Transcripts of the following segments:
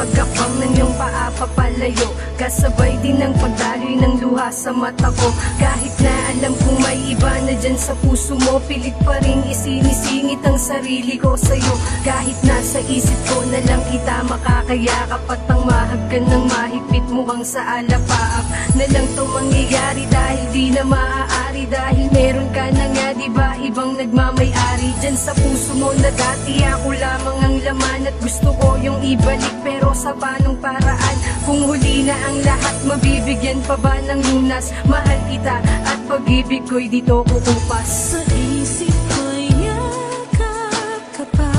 pag-akbang ng iyong paa papalayo, kasabay din ng pagdaloy ng luha sa mata ko. Kahit na alam kong may iba na dyan sa puso mo, pilit pa rin isinisingit ang sarili ko sa'yo. Kahit nasa isip ko na lang kita makakayakap, at ang mahag ka ng mahigpit mukhang sa alapaap na lang to mangyayari, dahil di na maaari, dahil meron ka na nga diba ibang nagmamay-ari dyan sa puso mo na dati ako lamang ang laman. At gusto ko yung ibalik, pero sa panong paraan? Kung huli na ang lahat, mabibigyan pa ba ng lunas? Mahal kita at pag-ibig ko'y dito kukupas. Sa isip ko'y yakap ka pa,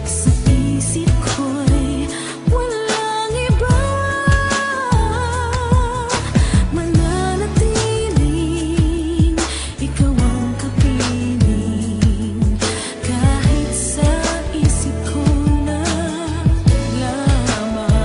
sa isip ko'y walang iba, mananatiling ikaw ang kapiling. Kahit sa isip ko na lamang.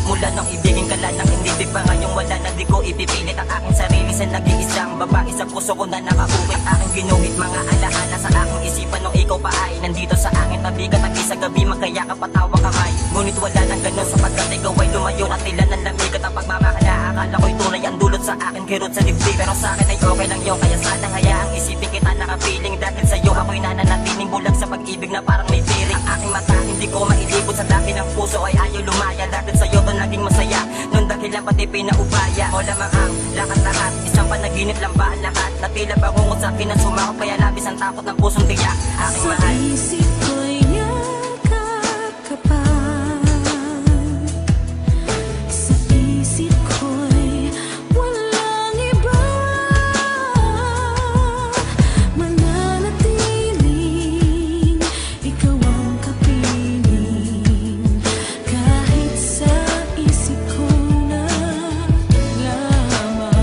Mula nung ibigin ka lang ng hindi pa ngayong wala na, di ko ipipilit ang aking sarili sa nag-iisang babae. Sa puso ko na nakauwi, aking ginuhit mga alaala sa aking isipan nung ikaw pa ay nandito sa akin tabi, katabi sa gabi, magkayakap at tawa kamay. Ngunit wala nang ganun sapagkat ikaw ay lumayo at tila ng lamig at ang pagmamahal na akala ko'y tunay ang dulot sa akin, kirot sa dibdib. Pero sa akin ay okay lang yun, kaya sana hayaang isipin kita nakapiling, dahil sa'yo ako'y nananatiling bulag sa pag-ibig na parang may piring. Ang aking mata hindi ko mailibot, sa dami ng puso ay ayaw lumaya, dahil sa'yo to naging masaya. Nung dakilang pati pinaubaya, o lamang ang lakat-lakat, isang panaginip lang ba ang lahat? Na tila bangungot sa akin at sumakot, kaya labis ang takot ng pusong tiyak. Aking mahal, Sa isip ko'y yakap ka pa, sa isip ko'y walang iba, mananatiling ikaw ang kapiling. Kahit sa isip ko na lamang.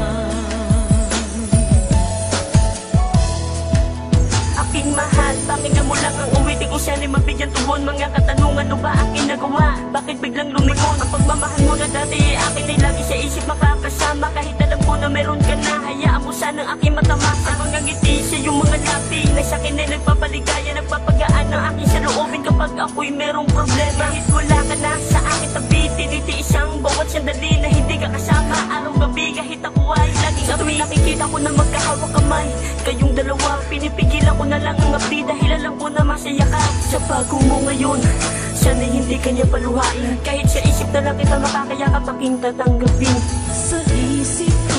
Aking mahal, pakinggan mo lang ang uwi, di ko siya ni mabigyan tugon. Mga katanungan, ano ba ang ginagawa? Bakit biglang lumingon? Ang pagmamahal mo na dati, akin ay lagi sa isip makakasama. Kahit alam ko na meron ka na, hayaan mo sanang aking matamasa. Ang mga ngiti siya yung mga labi na sa akin ay nagpapaligaya, nagpapagaan ng aking saloobin kapag ako'y merong problema. Kahit wala ka na sa akin tabi, tinitiis ang bawat sandali na hindi ka kasama. Araw-gabi kahit ako ay laging api, nakikita ko na magkahawak kamay kayong dalawa, pinipigilan ko na lang ang api, dahil alam ko na masaya ka sa bago mo ngayon. Sana'y hindi kanya paluhain, kahit sa isip na lang kita makakayakap aking tatanggapin. Sa isip ko